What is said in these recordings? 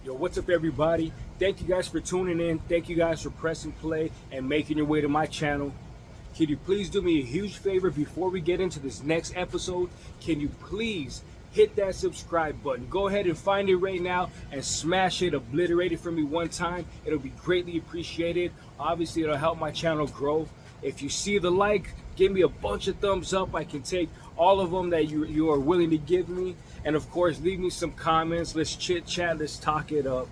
Yo, what's up, everybody? Thank you guys for tuning in. Thank you guys for pressing play and making your way to my channel. Can you please do me a huge favor before we get into this next episode? Can you please hit that subscribe button? Go ahead and find it right now and smash it, obliterate it for me one time. It'll be greatly appreciated. Obviously, it'll help my channel grow. If you see the like, give me a bunch of thumbs up. I can take all of them that you are willing to give me. And of course, leave me some comments. Let's chit chat. Let's talk it up.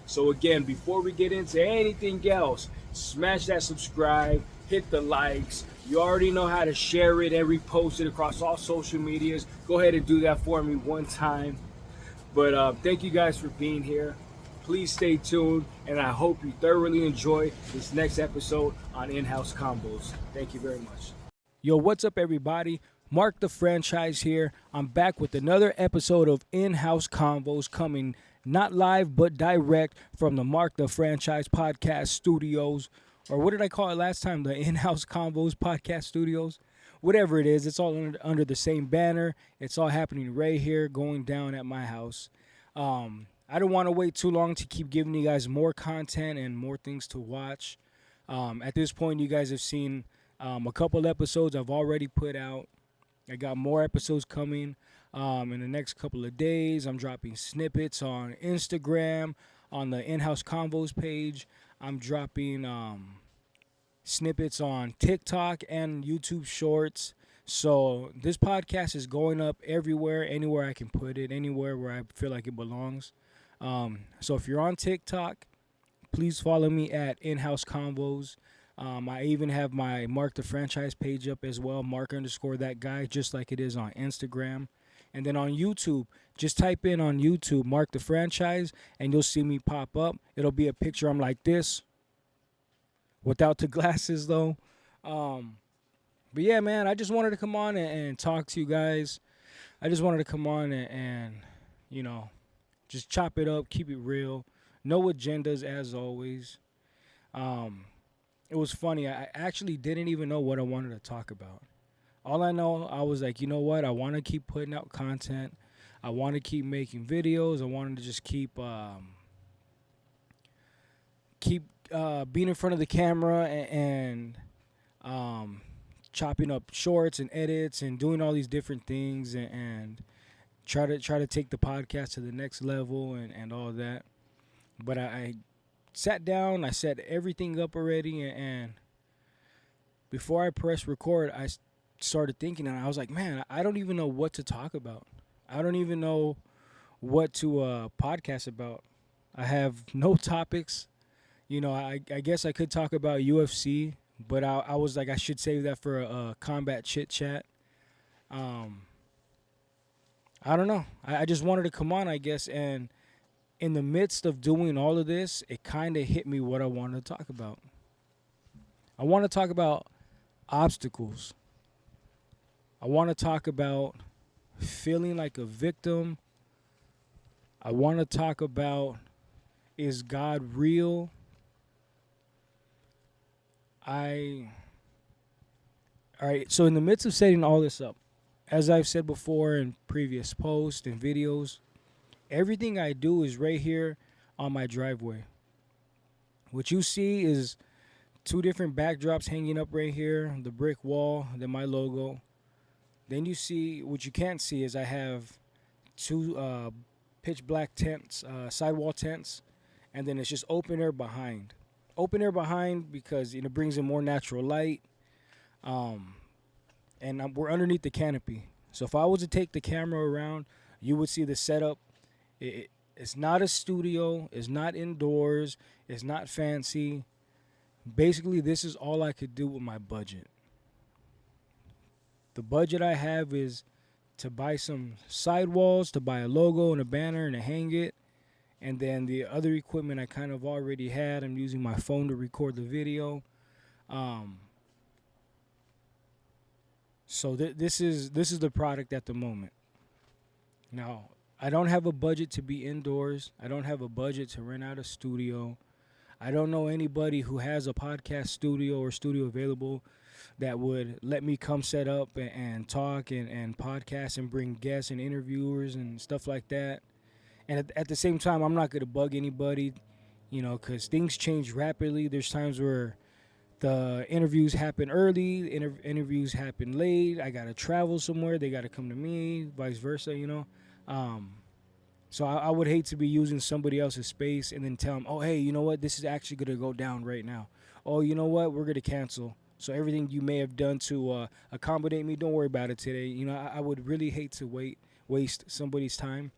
So again, before we get into anything else, smash that subscribe, hit the likes. You already know how to share it and repost it across all social medias. Go ahead and do that for me one time. But thank you guys for being here. Please stay tuned, and I hope you thoroughly enjoy this next episode on In House Convos. Thank you very much. Yo, what's up, everybody? Marc the Franchise here. I'm back with another episode of In House Convos, coming not live but direct from the Marc the Franchise podcast studios. Or what did I call it last time? The In House Convos podcast studios? Whatever it is, it's all under the same banner. It's all happening right here, going down at my house. I don't want to wait too long to keep giving you guys more content and more things to watch. At this point, you guys have seen a couple episodes I've already put out. I got more episodes coming in the next couple of days. I'm dropping snippets on Instagram, on the In House Convos page. I'm dropping snippets on TikTok and YouTube Shorts. So this podcast is going up everywhere, anywhere I can put it, anywhere where I feel like it belongs. So if you're on TikTok, please follow me at In House Convos. I even have my Marc the Franchise page up as well, Marc_that guy, just like it is on Instagram. And then on YouTube, just type in on YouTube, Marc the Franchise, and you'll see me pop up. It'll be a picture I'm like this, without the glasses though. But yeah, man, I just wanted to come on and talk to you guys. I just wanted to come on and you know, just chop it up, keep it real. No agendas as always. It was funny. I actually didn't even know what I wanted to talk about. All I know, I was like, you know what? I want to keep putting out content. I want to keep making videos. I wanted to just keep being in front of the camera and chopping up shorts and edits and doing all these different things and try to take the podcast to the next level and all that. But I sat down, I set everything up already, and before I pressed record, I started thinking, and I was like, man, I don't even know what to talk about. I don't even know what to podcast about. I have no topics. You know, I guess I could talk about UFC, but I was like, I should save that for a combat chit chat. I don't know. I just wanted to come on, I guess, and in the midst of doing all of this, it kind of hit me what I wanted to talk about. I want to talk about obstacles. I want to talk about feeling like a victim. I want to talk about, is God real? All right, so in the midst of setting all this up, as I've said before in previous posts and videos, everything I do is right here on my driveway. What you see is two different backdrops hanging up right here, the brick wall, then my logo. Then you see, what you can't see is I have two pitch black tents, sidewall tents, and then it's just open air behind. Open air behind because it brings in more natural light, and we're underneath the canopy. So if I was to take the camera around, you would see the setup. It's not a studio. It's not indoors. It's not fancy. Basically, this is all I could do with my budget. The budget I have is to buy some sidewalls, to buy a logo and a banner and to hang it. And then the other equipment I kind of already had. I'm using my phone to record the video. So this is the product at the moment. Now, I don't have a budget to be indoors. I don't have a budget to rent out a studio. I don't know anybody who has a podcast studio or studio available that would let me come set up and talk and podcast and bring guests and interviewers and stuff like that. And at the same time, I'm not gonna bug anybody, because things change rapidly. There's times where the interviews happen early, interviews happen late. I gotta travel somewhere. They gotta come to me, vice versa. Um, so I would hate to be using somebody else's space and then tell them, oh, hey, you know what? This is actually gonna go down right now. Oh, you know what? We're gonna cancel. So everything you may have done to accommodate me, don't worry about it today. I would really hate to waste somebody's time.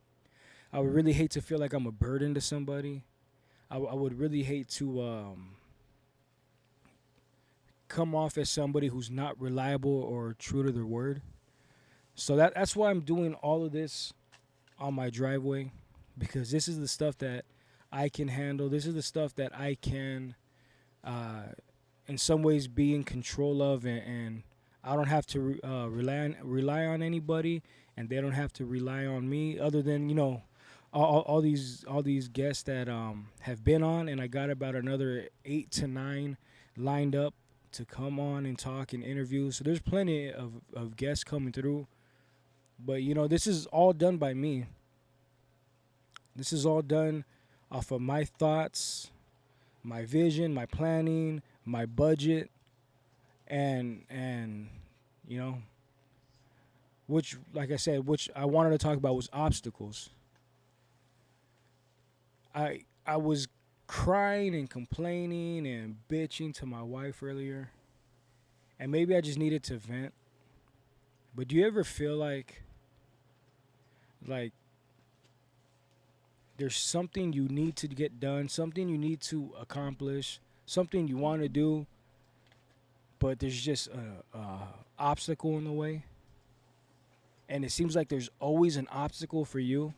I would really hate to feel like I'm a burden to somebody. I would really hate to come off as somebody who's not reliable or true to their word. So that's why I'm doing all of this on my driveway, because this is the stuff that I can handle. This is the stuff that I can, in some ways, be in control of, and I don't have to rely on anybody, and they don't have to rely on me. Other than all these guests that have been on, and I got about another 8 to 9 lined up to come on and talk and interview. So there's plenty of guests coming through. But this is all done by me. This is all done off of my thoughts, my vision, my planning, my budget, and which, like I said, which I wanted to talk about was obstacles. I was crying and complaining and bitching to my wife earlier, and maybe I just needed to vent. But do you ever feel like there's something you need to get done, something you need to accomplish, something you want to do, but there's just a obstacle in the way, and it seems like there's always an obstacle for you?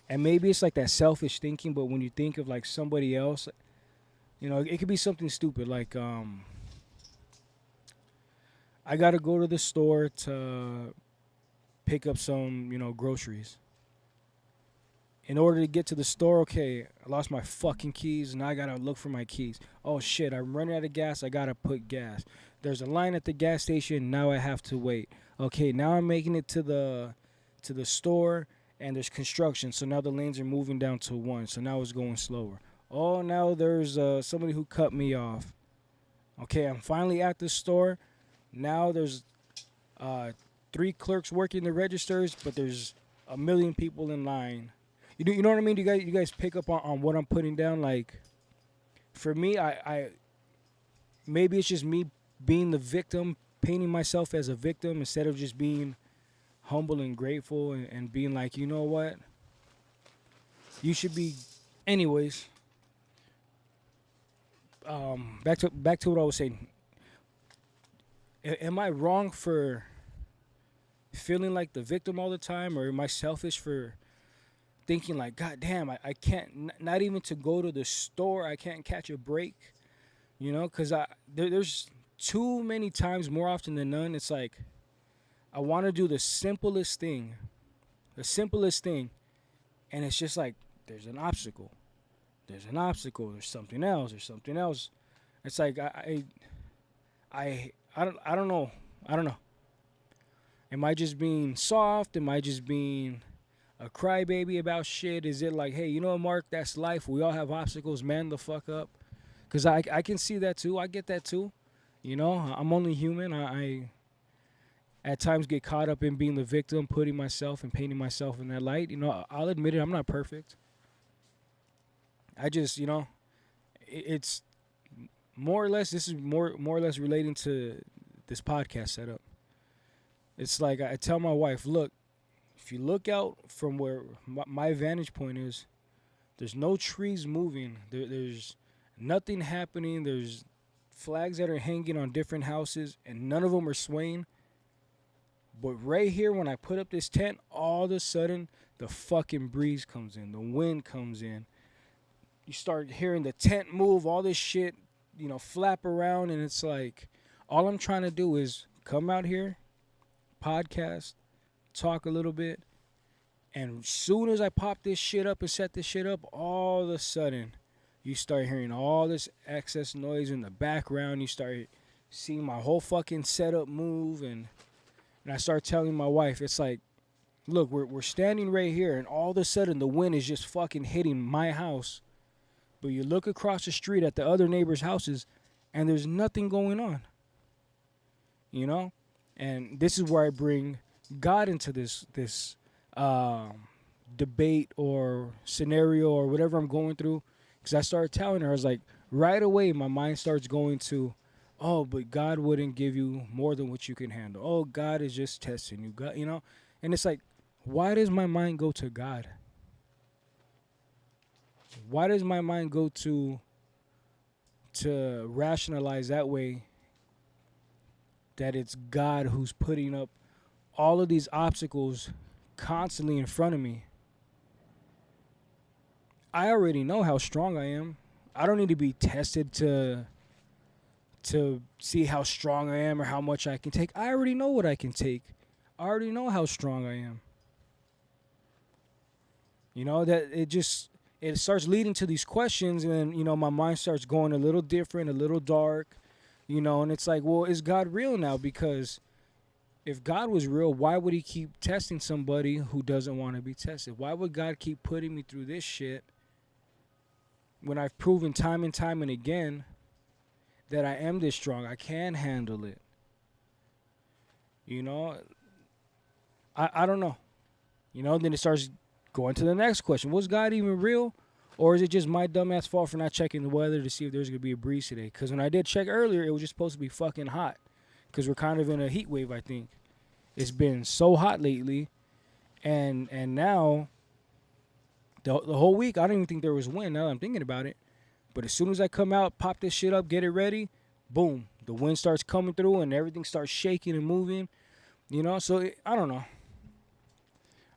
And maybe it's like that selfish thinking, but when you think of like somebody else, it could be something stupid like I gotta go to the store to pick up some groceries. In order to get to the store, okay, I lost my fucking keys, and now I gotta look for my keys. Oh shit, I'm running out of gas, I gotta put gas. There's a line at the gas station, now I have to wait. Okay, now I'm making it to the store, and there's construction, so now the lanes are moving down to 1, so now it's going slower. Oh, now there's somebody who cut me off. Okay, I'm finally at the store. Now there's 3 clerks working the registers, but there's a million people in line. You know what I mean? You guys pick up on what I'm putting down? Like, for me, I maybe it's just me being the victim, painting myself as a victim instead of just being humble and grateful and being like, you know what? You should be, anyways. Back to what I was saying. Am I wrong for feeling like the victim all the time, or am I selfish for thinking like, God damn, I can't, not even to go to the store, I can't catch a break, because there's too many times, more often than none, it's like I want to do the simplest thing, and it's just like there's an obstacle, there's something else. It's like I don't know. Am I just being soft? Am I just being a crybaby about shit? Is it like, hey, you know what, Mark, that's life. We all have obstacles. Man the fuck up. Because I can see that too. I get that too. I'm only human. I at times get caught up in being the victim, putting myself and painting myself in that light. I'll admit it. I'm not perfect. I just, it's more or less, this is more or less relating to this podcast setup. It's like I tell my wife, look, if you look out from where my vantage point is, there's no trees moving. There's nothing happening. There's flags that are hanging on different houses, and none of them are swaying. But right here, when I put up this tent, all of a sudden, the fucking breeze comes in. The wind comes in. You start hearing the tent move, all this shit, flap around, and it's like, all I'm trying to do is come out here, podcast, talk a little bit, and as soon as I pop this shit up and set this shit up, all of a sudden, you start hearing all this excess noise in the background. You start seeing my whole fucking setup move, and I start telling my wife, it's like, Look, we're standing right here, and all of a sudden the wind is just fucking hitting my house. But you look across the street at the other neighbors' houses, and there's nothing going on. You know, and this is where I bring God into this debate or scenario or whatever I'm going through, because I started telling her, I was like, right away, my mind starts going to, oh, but God wouldn't give you more than what you can handle. Oh, God is just testing you, God, you know, and it's like, why does my mind go to God? Why does my mind go to rationalize that way that it's God who's putting up all of these obstacles constantly in front of me? I already know how strong I am. I don't need to be tested to see how strong I am or how much I can take. I already know what I can take. I already know how strong I am. You know, that it starts leading to these questions, and then, you know, my mind starts going a little different, a little dark, you know, and it's like, well, is God real now? Because if God was real, why would he keep testing somebody who doesn't want to be tested? Why would God keep putting me through this shit when I've proven time and time and again that I am this strong? I can handle it. You know, I don't know. You know, then it starts going to the next question. Was God even real? Or is it just my dumbass fault for not checking the weather to see if there's going to be a breeze today? Because when I did check earlier, it was just supposed to be fucking hot. Because we're kind of in a heat wave, I think. It's been so hot lately. And now, the whole week, I don't even think there was wind now that I'm thinking about it. But as soon as I come out, pop this shit up, get it ready, boom, the wind starts coming through and everything starts shaking and moving. You know, so I don't know.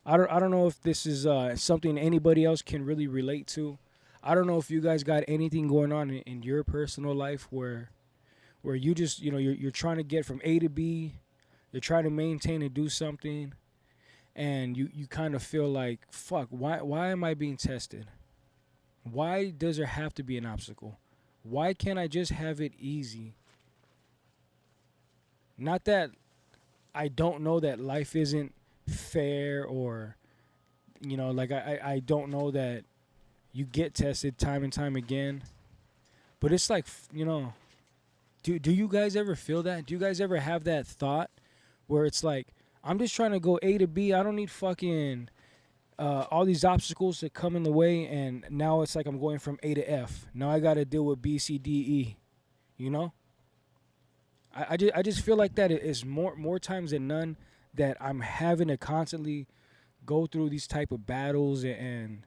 I don't know if this is something anybody else can really relate to. I don't know if you guys got anything going on in your personal life where you just, you know, you're trying to get from A to B, you're trying to maintain and do something, and you kind of feel like, fuck, why am I being tested? Why does there have to be an obstacle? Why can't I just have it easy? Not that I don't know that life isn't fair, or, you know, like I don't know that you get tested time and time again, but it's like, you know, do you guys ever feel that? Do you guys ever have that thought where it's like, I'm just trying to go A to B, I don't need fucking all these obstacles that come in the way, and now it's like I'm going from A to F, now I gotta deal with B, C, D, E, you know? I just feel like that is more times than none that I'm having to constantly go through these type of battles, and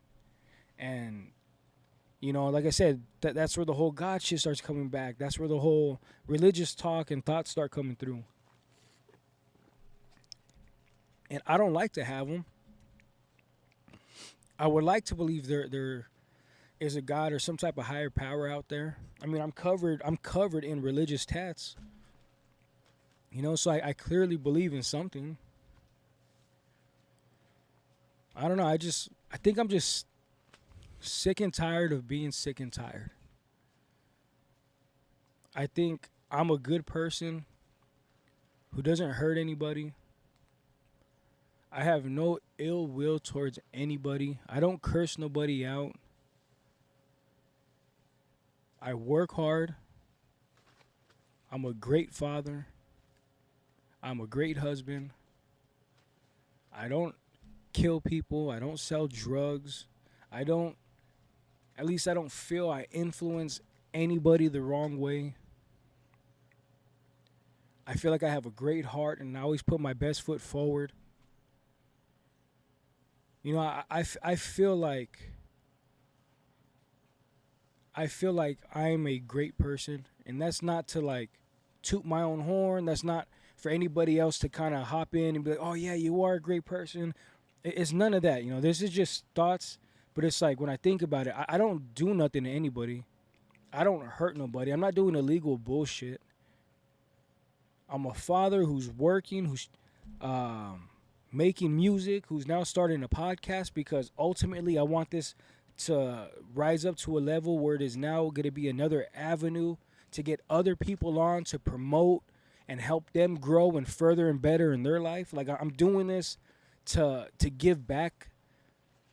you know, like I said, that's where the whole God shit starts coming back. That's where the whole religious talk and thoughts start coming through. And I don't like to have them. I would like to believe there is a God or some type of higher power out there. I mean, I'm covered in religious tats. You know, so I clearly believe in something. I don't know. I think I'm just sick and tired of being sick and tired. I think I'm a good person who doesn't hurt anybody. I have no ill will towards anybody. I don't curse nobody out. I work hard. I'm a great father. I'm a great husband. I don't kill people. I don't sell drugs. At least I don't feel I influence anybody the wrong way. I feel like I have a great heart, and I always put my best foot forward. You know, I feel like I'm a great person, and that's not to like toot my own horn. That's not for anybody else to kind of hop in and be like, oh yeah, you are a great person. It's none of that. You know, this is just thoughts, but it's like when I think about it, I don't do nothing to anybody. I don't hurt nobody. I'm not doing illegal bullshit. I'm a father who's working, who's making music, who's now starting a podcast, because ultimately I want this to rise up to a level where it is now going to be another avenue to get other people on to promote and help them grow and further and better in their life. Like, I'm doing this to give back.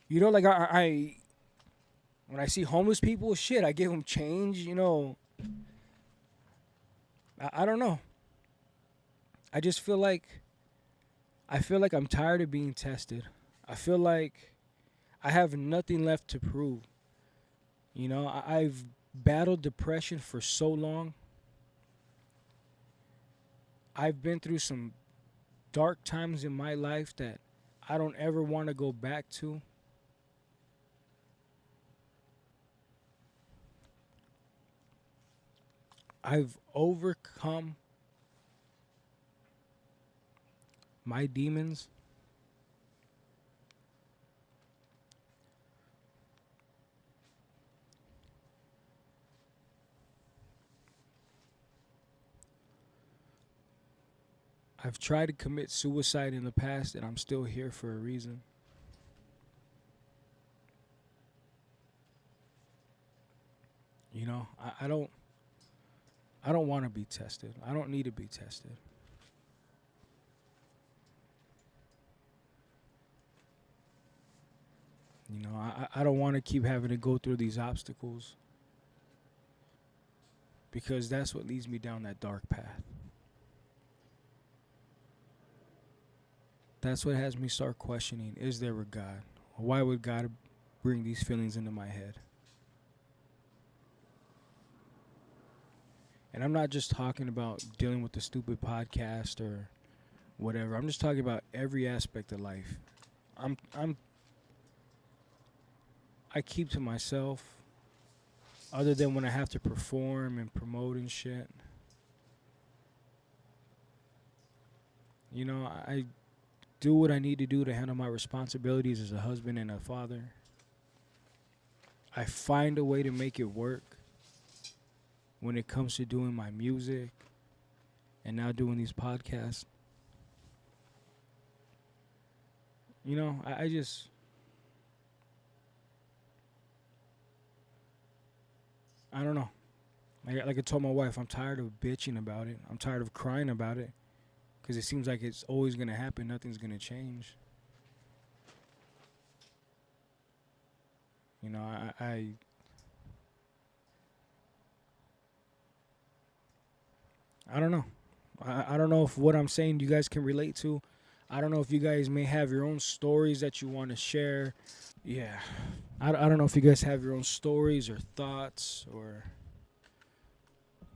You know, like I when I see homeless people, shit, I give them change. You know, I don't know. I just feel like I'm tired of being tested. I feel like I have nothing left to prove. You know, I've battled depression for so long. I've been through some dark times in my life that I don't ever want to go back to. I've overcome my demons. I've tried to commit suicide in the past, and I'm still here for a reason. You know, I don't want to be tested. I don't need to be tested. You know, I don't want to keep having to go through these obstacles because that's what leads me down that dark path. That's what has me start questioning, is there a God? Why would God bring these feelings into my head? And I'm not just talking about dealing with the stupid podcast or whatever. I'm just talking about every aspect of life. I'm I keep to myself other than when I have to perform and promote and shit. You know, I do what I need to do to handle my responsibilities as a husband and a father. I find a way to make it work when it comes to doing my music and now doing these podcasts. You know, I just I don't know. Like I told my wife, I'm tired of bitching about it. I'm tired of crying about it because it seems like it's always going to happen. Nothing's going to change. You know, I don't know. I don't know if what I'm saying you guys can relate to. I don't know if you guys may have your own stories that you want to share. Yeah. I don't know if you guys have your own stories or thoughts or,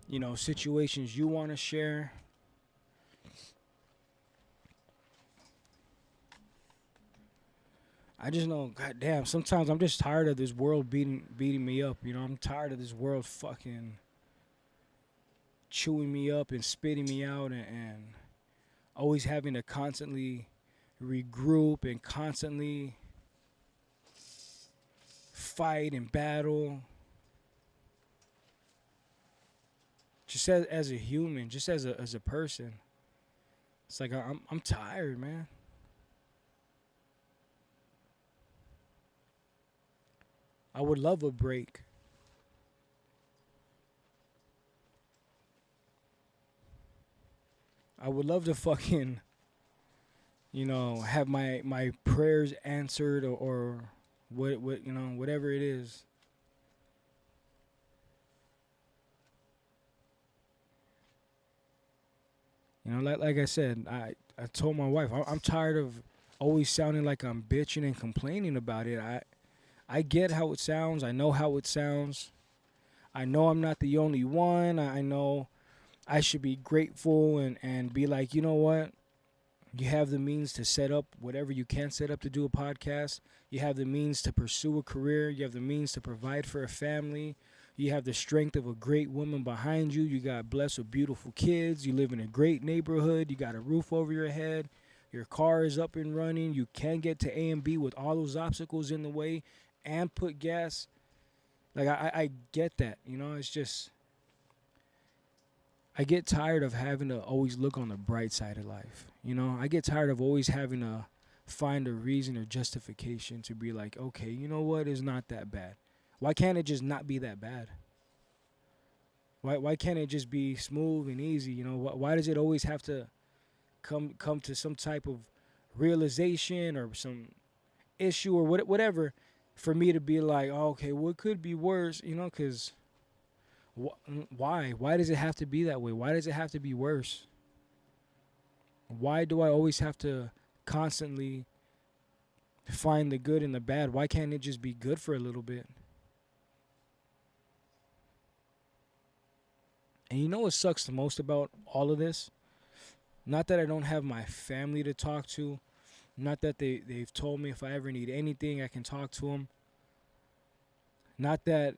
you know, situations you want to share. I just know, goddamn, sometimes I'm just tired of this world beating me up. You know, I'm tired of this world fucking chewing me up and spitting me out and always having to constantly regroup and constantly fight and battle. Just as a human, just as a person. It's like I'm tired, man. I would love a break. I would love to fucking, you know, have my prayers answered or what you know, whatever it is. You know, like I said, I told my wife I'm tired of always sounding like I'm bitching and complaining about it. I get how it sounds. I know how it sounds. I know I'm not the only one. I know I should be grateful and be like, you know what? You have the means to set up whatever you can set up to do a podcast. You have the means to pursue a career. You have the means to provide for a family. You have the strength of a great woman behind you. You got blessed with beautiful kids. You live in a great neighborhood. You got a roof over your head. Your car is up and running. You can get to A and B with all those obstacles in the way and put gas. Like, I get that. You know, it's just, I get tired of having to always look on the bright side of life. You know, I get tired of always having to find a reason or justification to be like, okay, you know what? It's not that bad. Why can't it just not be that bad? Why can't it just be smooth and easy? You know, why does it always have to come to some type of realization or some issue or whatever for me to be like, oh, okay, what could be worse, because why does it have to be that way? Why does it have to be worse? Why do I always have to constantly find the good and the bad? Why can't it just be good for a little bit? And you know what sucks the most about all of this? Not that I don't have my family to talk to, not that they've told me if I ever need anything I can talk to them. Not that,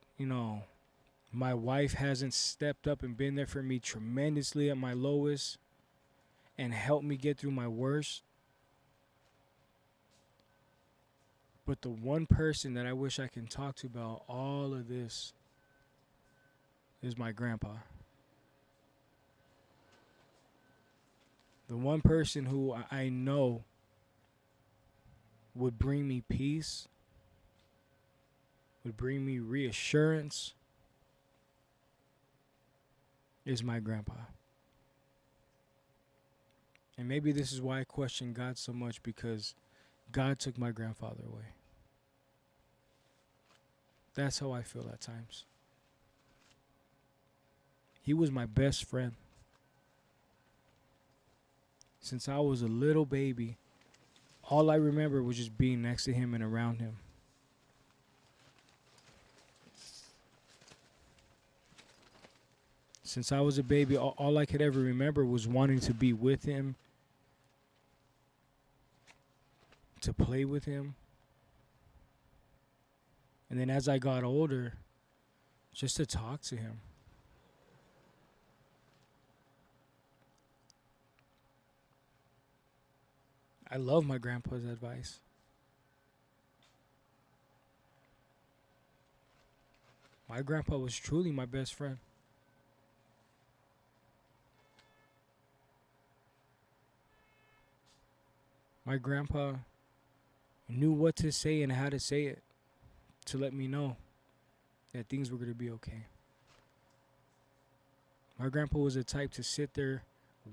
my wife hasn't stepped up and been there for me tremendously at my lowest and helped me get through my worst. But the one person that I wish I can talk to about all of this is my grandpa. The one person who I know would bring me peace, would bring me reassurance, is my grandpa. And maybe this is why I question God so much, because God took my grandfather away. That's how I feel at times. He was my best friend. Since I was a little baby, all I remember was just being next to him and around him. Since I was a baby, all I could ever remember was wanting to be with him, to play with him. And then as I got older, just to talk to him. I love my grandpa's advice. My grandpa was truly my best friend. My grandpa knew what to say and how to say it to let me know that things were going to be okay. My grandpa was the type to sit there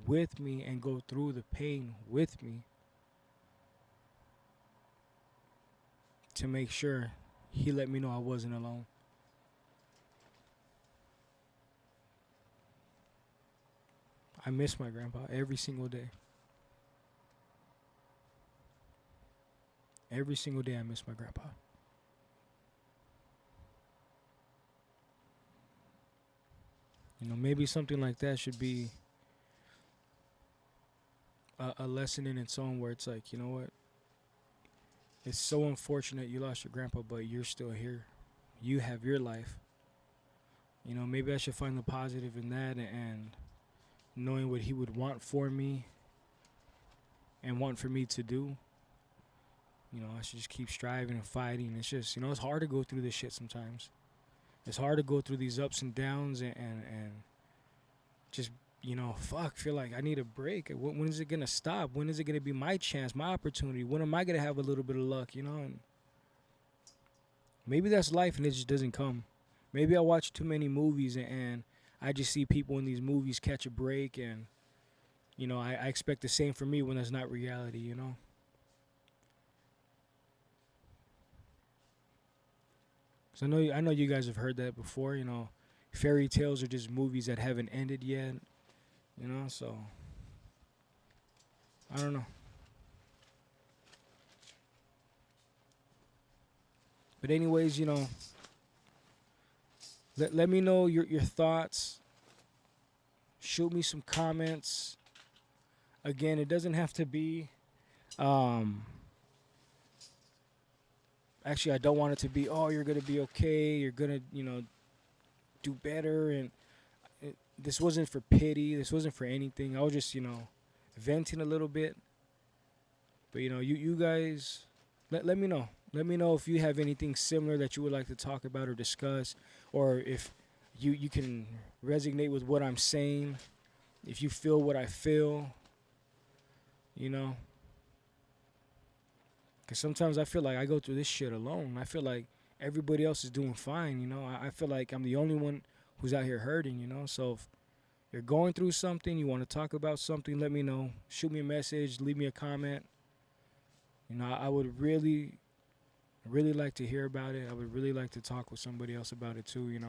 with me and go through the pain with me to make sure he let me know I wasn't alone. I miss my grandpa every single day. Every single day I miss my grandpa. Maybe something like that should be a lesson in its own, where it's like, you know what? It's so unfortunate you lost your grandpa, but you're still here. You have your life. Maybe I should find the positive in that, and knowing what he would want for me and want for me to do. I should just keep striving and fighting. It's just, it's hard to go through this shit sometimes. It's hard to go through these ups and downs and just, feel like I need a break. When is it going to stop? When is it going to be my chance, my opportunity? When am I going to have a little bit of luck, And maybe that's life and it just doesn't come. Maybe I watch too many movies and I just see people in these movies catch a break, and, I expect the same for me when that's not reality, So I know you guys have heard that before, fairy tales are just movies that haven't ended yet, so I don't know. But anyways, let me know your thoughts. Shoot me some comments. Again, it doesn't have to be actually, I don't want it to be, oh, you're going to be okay, you're going to, do better. And this wasn't for pity. This wasn't for anything. I was just, venting a little bit. But, you guys, let me know. Let me know if you have anything similar that you would like to talk about or discuss, or if you can resonate with what I'm saying, if you feel what I feel, Because sometimes I feel like I go through this shit alone. I feel like everybody else is doing fine, I feel like I'm the only one who's out here hurting, So if you're going through something, you want to talk about something, let me know. Shoot me a message, leave me a comment. I would really like to hear about it. I would really like to talk with somebody else about it too.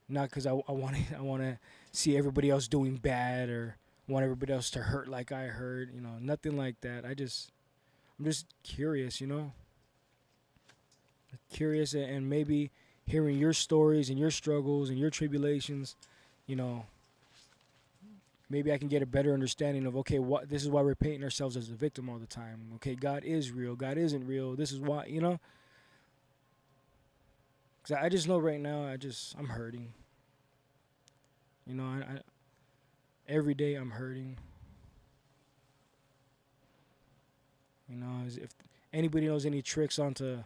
Not because I want to I want to see everybody else doing bad or want everybody else to hurt like I hurt. Nothing like that. I'm just curious. Curious and maybe hearing your stories and your struggles and your tribulations. You know, maybe I can get a better understanding of, okay, what this is why we're painting ourselves as a victim all the time. Okay, God is real. God isn't real. This is why. Because I just know right now I'm hurting. Every day I'm hurting. As if anybody knows any tricks onto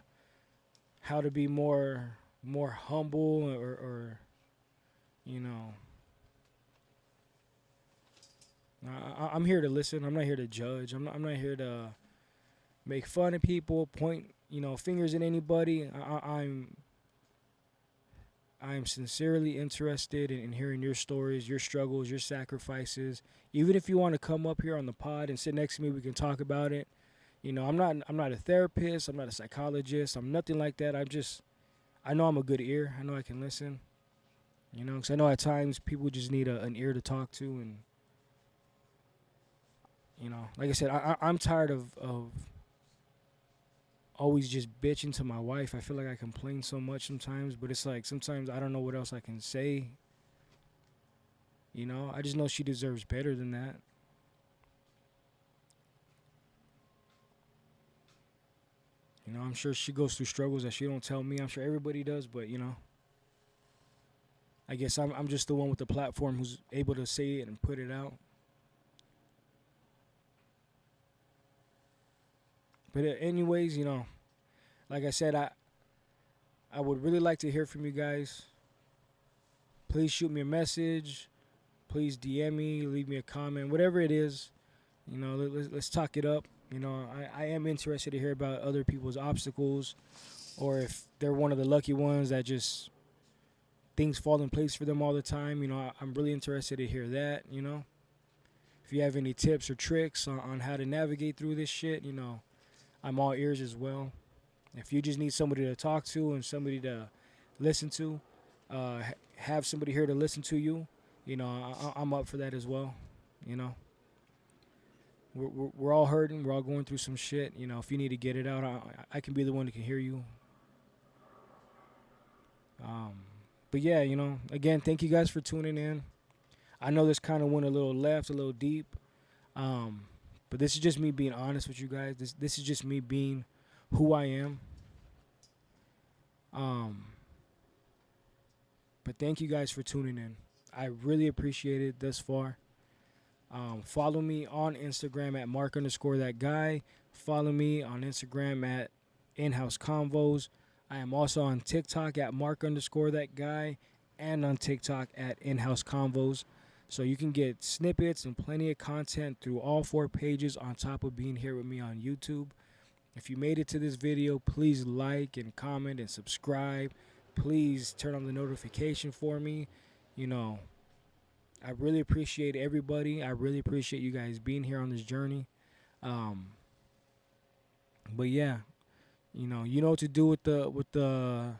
how to be more humble or you know, I'm here to listen. I'm not here to judge. I'm not here to make fun of people, point fingers at anybody. I'm sincerely interested in hearing your stories, your struggles, your sacrifices. Even if you want to come up here on the pod and sit next to me, we can talk about it. I'm not a therapist. I'm not a psychologist. I'm nothing like that. I know I'm a good ear. I know I can listen. Because I know at times people just need an ear to talk to, and like I said, I'm tired of always just bitching to my wife. I feel like I complain so much sometimes, but it's like sometimes I don't know what else I can say. I just know she deserves better than that. I'm sure she goes through struggles that she don't tell me. I'm sure everybody does, but I guess I'm just the one with the platform who's able to say it and put it out. But anyways, like I said, I would really like to hear from you guys. Please shoot me a message. Please DM me, leave me a comment, whatever it is. Let's talk it up. I am interested to hear about other people's obstacles, or if they're one of the lucky ones that just things fall in place for them all the time. I'm really interested to hear that. If you have any tips or tricks on how to navigate through this shit, I'm all ears as well. If you just need somebody to talk to and somebody to listen to, have somebody here to listen to you, I'm up for that as well. You know, we're all hurting. We're all going through some shit. If you need to get it out, I can be the one that can hear you. Um, but yeah, again, thank you guys for tuning in. I know this kind of went a little left, a little deep. Um, but this is just me being honest with you guys. This is just me being who I am. Um, but thank you guys for tuning in. I really appreciate it thus far. Follow me on Instagram at Marc _ that guy. Follow me on Instagram at In House Convos. I am also on TikTok at Marc _ that guy, and on TikTok at In House Convos. So you can get snippets and plenty of content through all 4 pages on top of being here with me on YouTube. If you made it to this video, please like and comment and subscribe. Please turn on the notification for me. I really appreciate everybody. I really appreciate you guys being here on this journey. Um, but yeah, you know what to do with the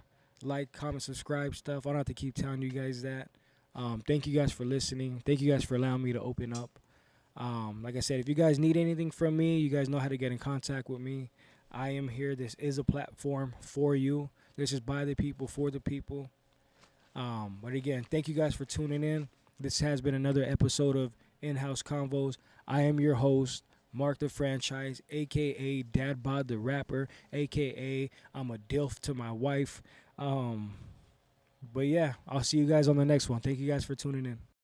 like, comment, subscribe stuff. I don't have to keep telling you guys that. Thank you guys for listening. Thank you guys for allowing me to open up. Like I said, if you guys need anything from me, you guys know how to get in contact with me. I am here. This is a platform for you. This is by the people, for the people. But again, thank you guys for tuning in. This has been another episode of In House Convos. I am your host, Marc the Franchise, a.k.a. Dad Bod the Rapper, a.k.a. I'm a DILF to my wife. But yeah, I'll see you guys on the next one. Thank you guys for tuning in.